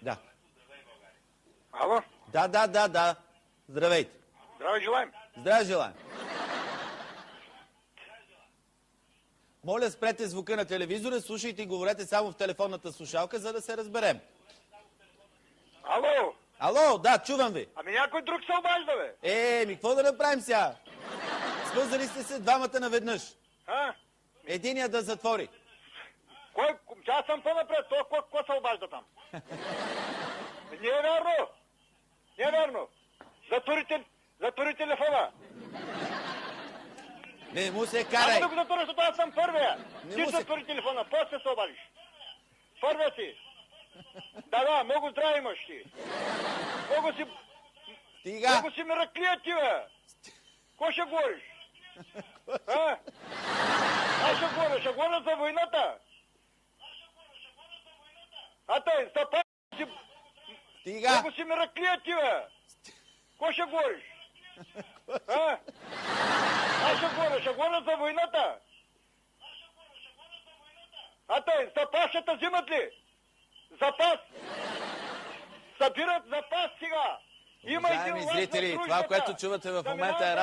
Да. Ало? Да. Здравейте. Здраве желаем. Здраве желаем. Моля, спрете звука на телевизора, слушайте и говорете само в телефонната слушалка, за да се разберем. Ало? Ало, да, чувам ви. Ами някой друг се обажда, бе. Какво да направим сега? Свързали сте се двамата наведнъж. А? Единият да затвори. Кой? Аз съм по-напред. Кой се обажда там? Не е вярно. Не е вярно. Затвори телефона. Не му се карай. Аз да го затворя, защото аз съм първия. Не Ти му се- затвори телефона, после се обадиш. Първия си. Да, много здраве имаш ти. Стига. Много си мераклия ти, бе. Кой ще говориш? А? Аз ще говоря за войната. А тъй, си... Стига. Много си мераклия ти, бе. Кой ще говориш? А? Аз ще говоря за войната. А тъй, запас ще те взимат ли? Запас. Събират запас сега. Има Уважаеми зрители, това, което чувате в момента е